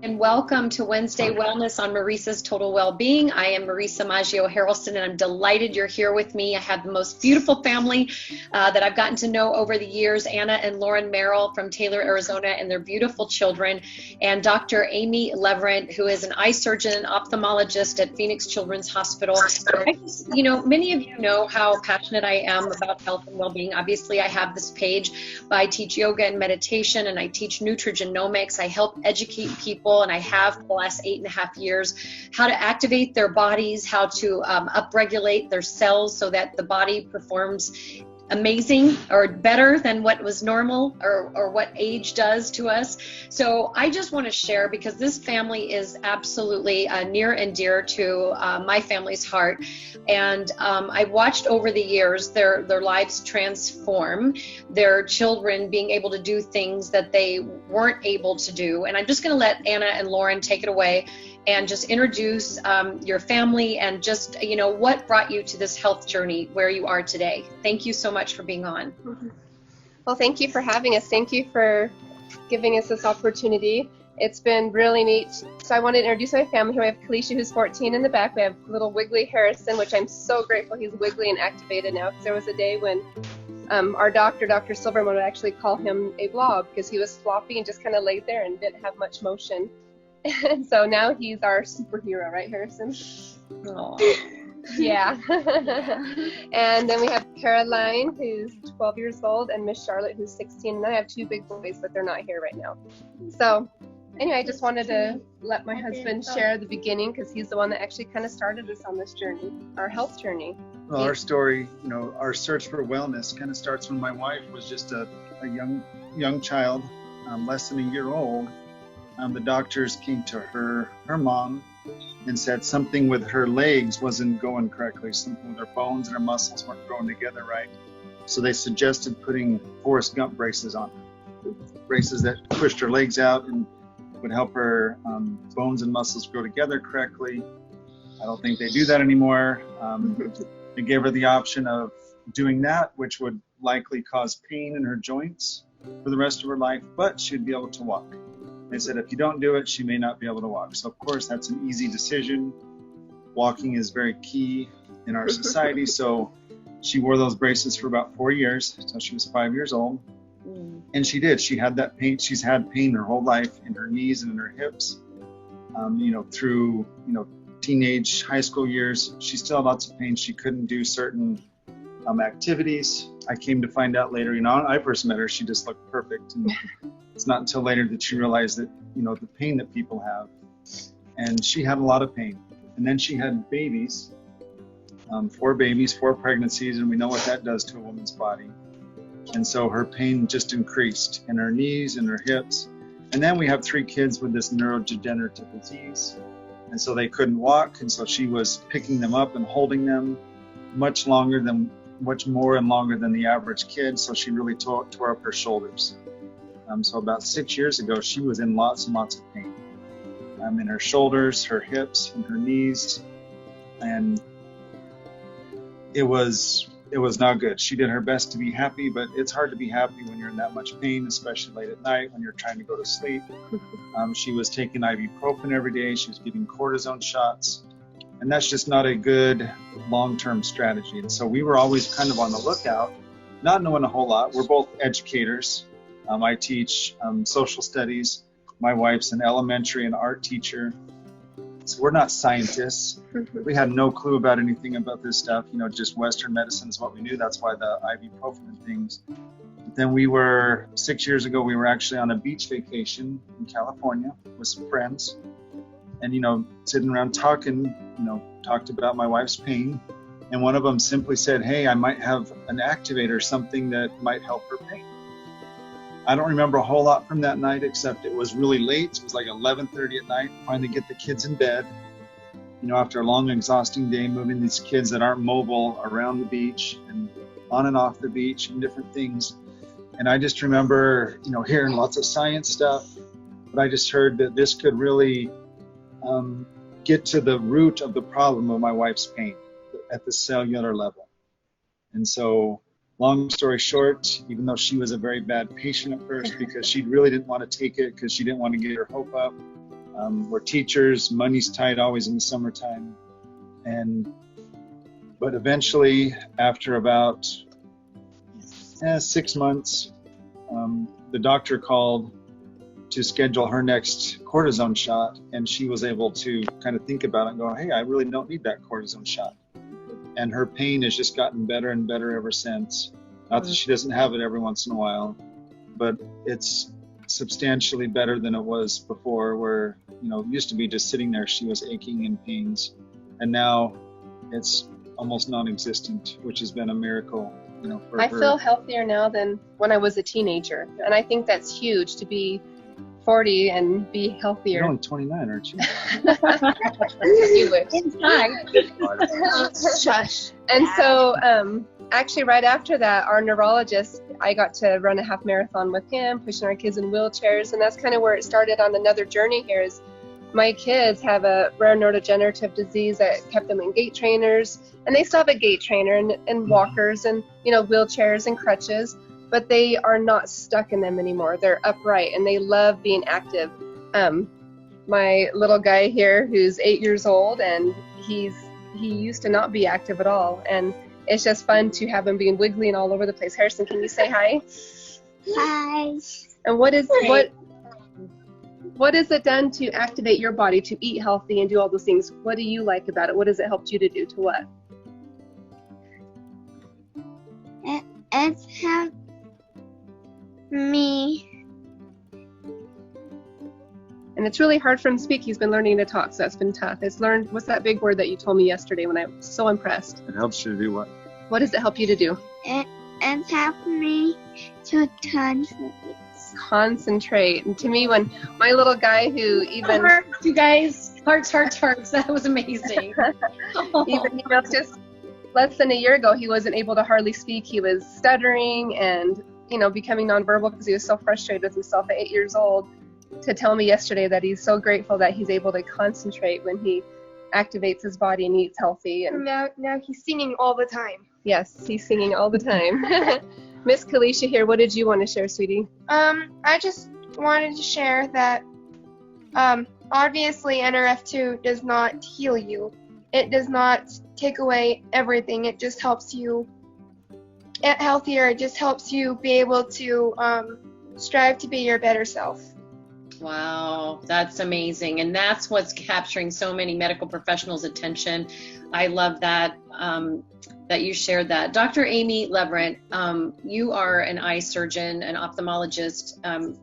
And welcome to Wednesday Wellness on Marisa's Total Wellbeing. I am Marisa Maggio Harrelson, and I'm delighted you're here with me. I have the most beautiful family that I've gotten to know over the years, Anna and Lauren Merrill from Taylor, Arizona, and their beautiful children, and Dr. Amy Leverant, who is an eye surgeon and ophthalmologist at Phoenix Children's Hospital. Many of you know how passionate I am about health and well-being. Obviously, I have this page. I teach yoga and meditation, and I teach nutrigenomics. I help educate people, and I have for the last 8.5 years, how to activate their bodies, how to upregulate their cells so that the body performs amazing or better than what was normal or what age does to us. So I just want to share, because this family is absolutely near and dear to my family's heart. And I've watched over the years their lives transform, their children being able to do things that they weren't able to do. And I'm just going to let Anna and Lauren take it away and just introduce your family and just, what brought you to this health journey where you are today. Thank you so much for being on. Well, thank you for having us. Thank you for giving us this opportunity. It's been really neat. So I wanted to introduce my family here. We have Kalisha, who's 14 in the back. We have little Wiggly Harrison, which I'm so grateful he's wiggly and activated now, because there was a day when our doctor, Dr. Silverman, would actually call him a blob because he was floppy and just kind of laid there and didn't have much motion. And so now he's our superhero, right, Harrison? Aww. Yeah. And then we have Caroline, who's 12 years old, and Miss Charlotte, who's 16. And I have 2 big boys, but they're not here right now. So anyway, I just wanted to let my husband share the beginning, because he's the one that actually kind of started us on this journey, our health journey. Well, our story, our search for wellness kind of starts when my wife was just a young child, less than a year old. The doctors came to her mom and said something with her legs wasn't going correctly, something with her bones and her muscles weren't growing together right. So they suggested putting Forrest Gump braces on her, braces that pushed her legs out and would help her bones and muscles grow together correctly. I don't think they do that anymore. They gave her the option of doing that, which would likely cause pain in her joints for the rest of her life, but she'd be able to walk. They said if you don't do it, she may not be able to walk. So of course that's an easy decision. Walking is very key in our society. So she wore those braces for about 4 years until she was 5 years old. And she did. She had that pain. She's had pain her whole life in her knees and in her hips. Through teenage, high school years, she still had lots of pain. She couldn't do certain activities. I came to find out later, when I first met her, she just looked perfect. And it's not until later that she realized that, the pain that people have. And she had a lot of pain. And then she had babies, 4 babies, 4 pregnancies, and we know what that does to a woman's body. And so her pain just increased in her knees and her hips. And then we have 3 kids with this neurodegenerative disease. And so they couldn't walk. And so she was picking them up and holding them much more and longer than the average kid. So she really tore up her shoulders. So about 6 years ago, she was in lots and lots of pain in her shoulders, her hips, and her knees. And it was not good. She did her best to be happy, but it's hard to be happy when you're in that much pain, especially late at night when you're trying to go to sleep. She was taking ibuprofen every day. She was getting cortisone shots. And that's just not a good long-term strategy. And so we were always kind of on the lookout, not knowing a whole lot. We're both educators. I teach social studies. My wife's an elementary and art teacher. So we're not scientists. We had no clue about anything about this stuff. Just Western medicine is what we knew. That's why the ibuprofen and things. But then 6 years ago, we were actually on a beach vacation in California with some friends. And, sitting around talking, talked about my wife's pain. And one of them simply said, hey, I might have an activator, something that might help her pain. I don't remember a whole lot from that night, except it was really late. It was like 11:30 at night, trying to get the kids in bed. After a long, exhausting day, moving these kids that aren't mobile around the beach and on and off the beach and different things. And I just remember, hearing lots of science stuff, but I just heard that this could really get to the root of the problem of my wife's pain at the cellular level. And so long story short, even though she was a very bad patient at first because she really didn't want to take it because she didn't want to get her hope up. We're teachers, money's tight always in the summertime. But eventually, after about 6 months, the doctor called to schedule her next cortisone shot, and she was able to kind of think about it and go, hey, I really don't need that cortisone shot. And her pain has just gotten better and better ever since. Not that she doesn't have it every once in a while, but it's substantially better than it was before, where, you know, it used to be just sitting there, she was aching in pains, and now it's almost non-existent, which has been a miracle, you know, for I her. feel healthier now than when I was a teenager, and I think that's huge to be 40 and be healthier. You're only 29, aren't you? You wish. Shush. And so, actually, right after that, our neurologist, I got to run a half marathon with him, pushing our kids in wheelchairs, and that's kind of where it started on another journey here. Is my kids have a rare neurodegenerative disease that kept them in gait trainers, and they still have a gait trainer and walkers and, you know, wheelchairs and crutches, but they are not stuck in them anymore. They're upright and they love being active. My little guy here, who's 8 years old, and he used to not be active at all, and it's just fun to have him being wiggly and all over the place. Harrison, can you say hi? Hi. And what has it done to activate your body to eat healthy and do all those things? What do you like about it? What has it helped you to do? To what? It's helped me. And it's really hard for him to speak. He's been learning to talk, so that's been tough. What's that big word that you told me yesterday when I was so impressed? It helps you to do what? What does it help you to do? It's helped me to Concentrate. And to me, when my little guy who even... Hearts, you guys. Hearts. That was amazing. even, you know, just less than a year ago, he wasn't able to hardly speak. He was stuttering and, you know, becoming nonverbal because he was so frustrated with himself at 8 years old. To tell me yesterday that he's so grateful that he's able to concentrate when he activates his body and eats healthy. And now he's singing all the time. yes, he's singing all the time. Miss Kalisha here, what did you want to share, sweetie? I just wanted to share that obviously NRF2 does not heal you. It does not take away everything. It just helps you get healthier. It just helps you be able to strive to be your better self. Wow, that's amazing. And that's what's capturing so many medical professionals' attention. I love that that you shared that. Dr. Amy Leverant, you are an eye surgeon, an ophthalmologist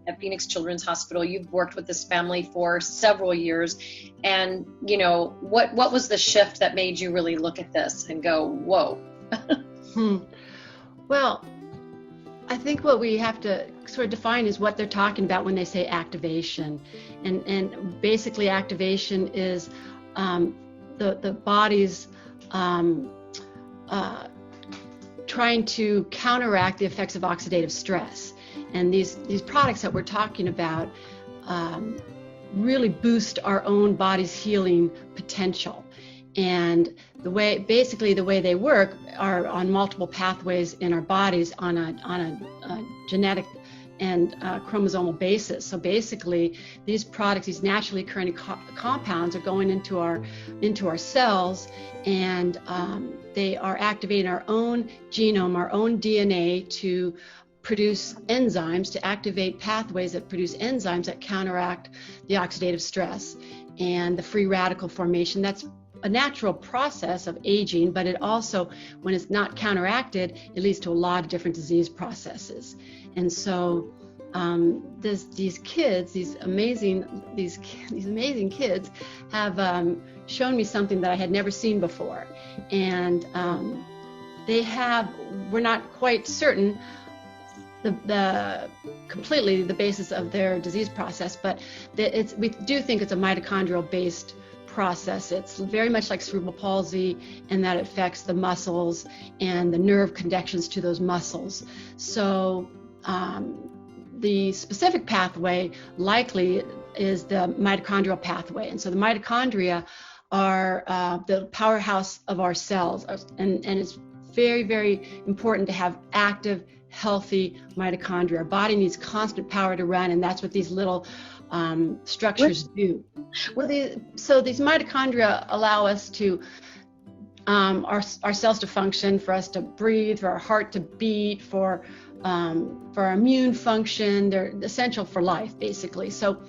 at Phoenix Children's Hospital. You've worked with this family for several years. And, you know, what was the shift that made you really look at this and go, whoa? Well, I think what we have to sort of define is what they're talking about when they say activation. And basically activation is the body's trying to counteract the effects of oxidative stress. And these products that we're talking about really boost our own body's healing potential. And the way they work are on multiple pathways in our bodies on a genetic and chromosomal basis. So basically, these products, these naturally occurring compounds, are going into our cells, and they are activating our own genome, our own DNA, to produce enzymes, to activate pathways that produce enzymes that counteract the oxidative stress and the free radical formation. That's a natural process of aging, but it also, when it's not counteracted, it leads to a lot of different disease processes. And so these kids, these amazing kids, have shown me something that I had never seen before. And we're not quite certain completely the basis of their disease process, but we do think it's a mitochondrial based process. It's very much like cerebral palsy in that it affects the muscles and the nerve connections to those muscles. So the specific pathway likely is the mitochondrial pathway. And so the mitochondria are the powerhouse of our cells, and it's very, very important to have active, healthy mitochondria. Our body needs constant power to run, and that's what these little structures do. Well, so these mitochondria allow us to our cells to function, for us to breathe, for our heart to beat, for our immune function. They're essential for life, basically. So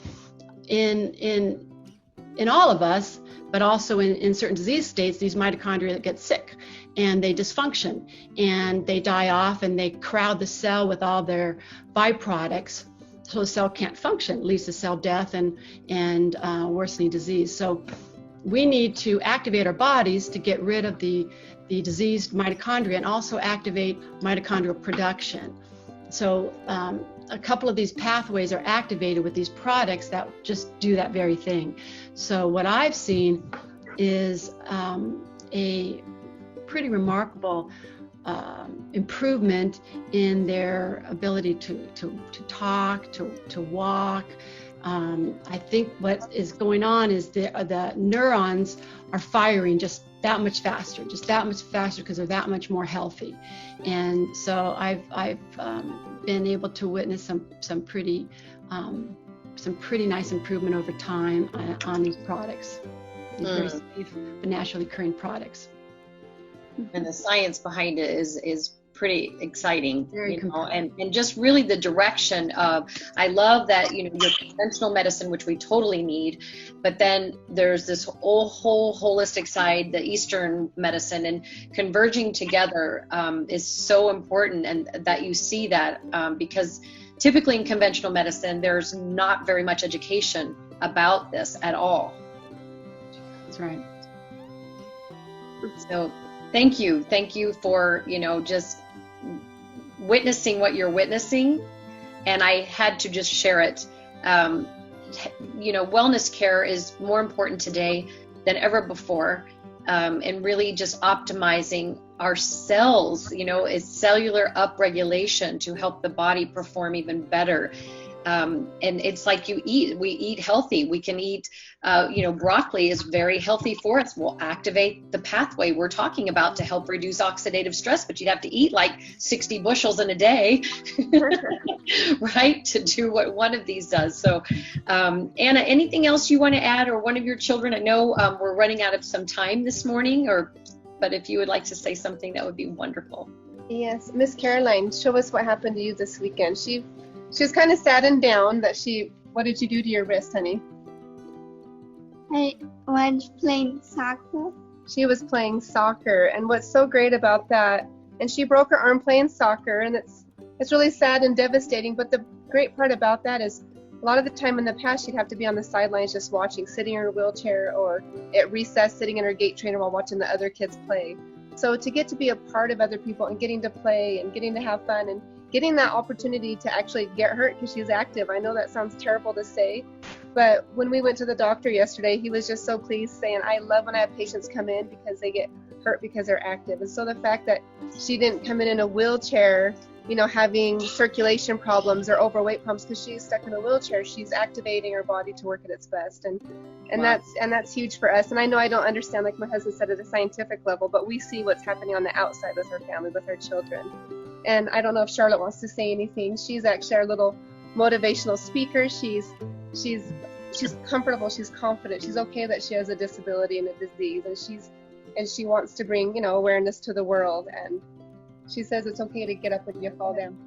in all of us, but also in certain disease states, these mitochondria get sick and they dysfunction and they die off and they crowd the cell with all their byproducts. So the cell can't function, leads to cell death and worsening disease. So we need to activate our bodies to get rid of the diseased mitochondria and also activate mitochondrial production. So a couple of these pathways are activated with these products that just do that very thing. So what I've seen is a pretty remarkable improvement in their ability to talk, to walk. I think what is going on is the neurons are firing just that much faster because they're that much more healthy. And so I've been able to witness some pretty nice improvement over time on these products, these very safe but naturally occurring products. And the science behind it is pretty exciting, Very and just really the direction of, I love that, your conventional medicine, which we totally need, but then there's this whole holistic side, the Eastern medicine, and converging together is so important, and that you see that because typically in conventional medicine, there's not very much education about this at all. That's right. So thank you for, just witnessing what you're witnessing. And I had to just share it. Wellness care is more important today than ever before. And really just optimizing our cells, is cellular upregulation to help the body perform even better. And it's like we eat healthy. We can eat, broccoli is very healthy for us. We'll activate the pathway we're talking about to help reduce oxidative stress, but you'd have to eat like 60 bushels in a day, right, to do what one of these does. So, Anna, anything else you want to add, or one of your children? I know we're running out of some time this morning, but if you would like to say something, that would be wonderful. Yes, Miss Caroline, show us what happened to you this weekend. She was kind of saddened down that what did you do to your wrist, honey? I was playing soccer. She was playing soccer, and what's so great about that, and she broke her arm playing soccer, and it's really sad and devastating, but the great part about that is a lot of the time in the past she'd have to be on the sidelines just watching, sitting in her wheelchair, or at recess sitting in her gait trainer while watching the other kids play. So to get to be a part of other people and getting to play and getting to have fun and getting that opportunity to actually get hurt because she's active. I know that sounds terrible to say, but when we went to the doctor yesterday, he was just so pleased, saying, I love when I have patients come in because they get hurt because they're active. And so the fact that she didn't come in a wheelchair, having circulation problems or overweight problems because she's stuck in a wheelchair, she's activating her body to work at its best. And wow. that's huge for us. And I know I don't understand, like my husband said, at a scientific level, but we see what's happening on the outside with her family, with her children. And I don't know if Charlotte wants to say anything. She's actually our little motivational speaker. She's comfortable. She's confident. She's okay that she has a disability and a disease, and she wants to bring awareness to the world. And she says it's okay to get up when you fall down.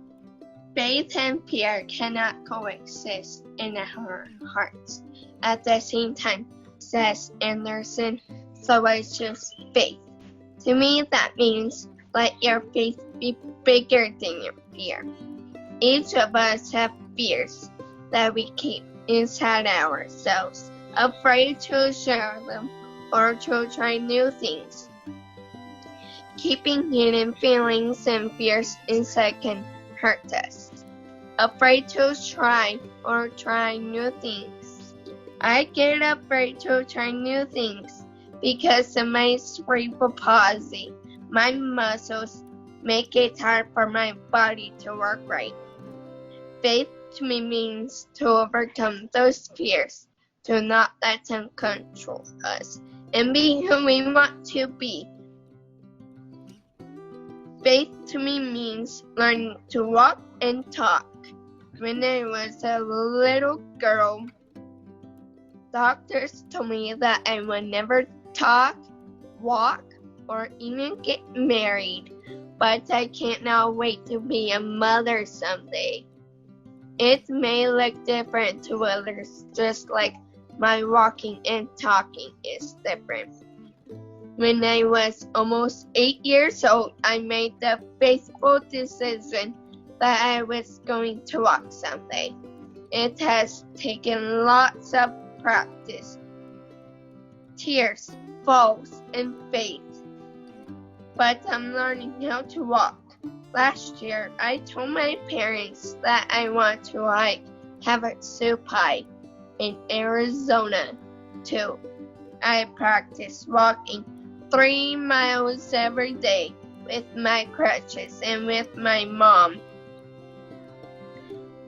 Faith and fear cannot coexist in our hearts at the same time, says Anderson. So I choose faith. To me, that means let your faith be bigger than your fear. Each of us have fears that we keep inside ourselves, afraid to share them or to try new things. Keeping hidden feelings and fears inside can hurt us. Afraid to try new things. I get afraid to try new things because of my cerebral palsy. My muscles make it hard for my body to work right. Faith to me means to overcome those fears, to not let them control us, and be who we want to be. faith to me means learning to walk and talk. When I was a little girl, doctors told me that I would never talk, walk, or even get married, but I can't now wait to be a mother someday. It may look different to others, just like my walking and talking is different. When I was almost 8 years old, I made the faithful decision that I was going to walk someday. It has taken lots of practice, tears, falls, and faith, but I'm learning how to walk. Last year, I told my parents that I want to hike Havasu Pie in Arizona too. I practice walking 3 miles every day with my crutches and with my mom,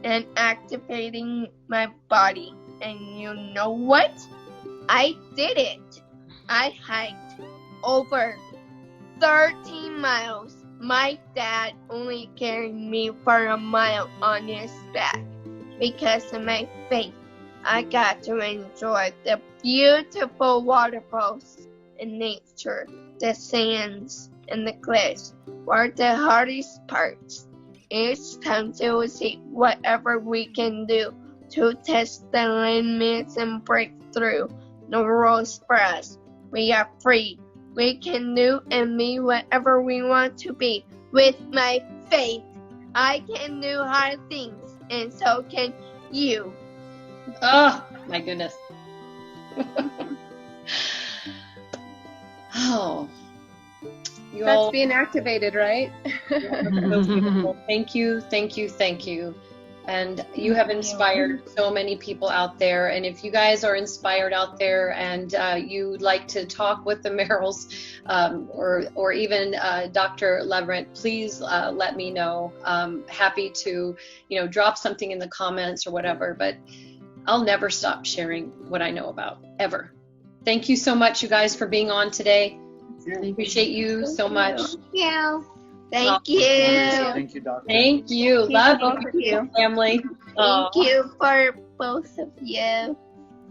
and activating my body. And you know what? I did it. I hiked over 13 miles. My dad only carried me for a mile on his back. Because of my faith, I got to enjoy the beautiful waterfalls in nature. The sands and the cliffs were the hardest parts. It's time to see whatever we can do to test the limits and break through the rules for us. We are free. We can do and be whatever we want to be. With my faith, I can do hard things, and so can you. Oh, my goodness. Oh. You That's all, being activated, right? so beautiful. Thank you, thank you, thank you. And you have inspired so many people out there. And if you guys are inspired out there and you'd like to talk with the Merrills or even Dr. Leverant, please let me know. Happy to, drop something in the comments or whatever. But I'll never stop sharing what I know about, ever. Thank you so much, you guys, for being on today. Appreciate you so much. Thank you. Thank you, Doctor. Thank you. Love you, family. Thank you for both of you.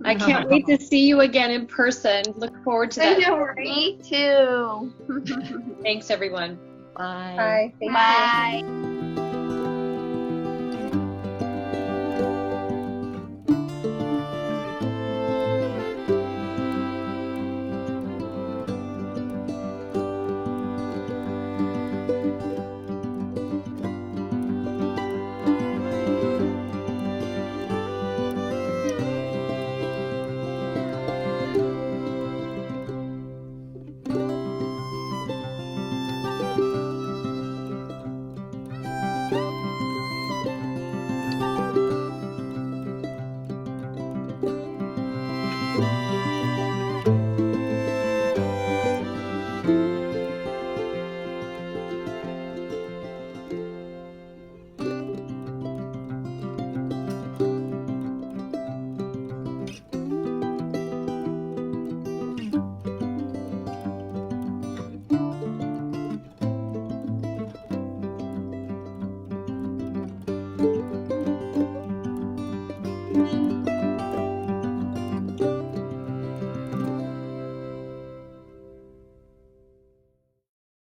I can't wait to see you again in person. Look forward to that. I know, right? Me too. Thanks, everyone. Bye. Bye. Thank you. Bye.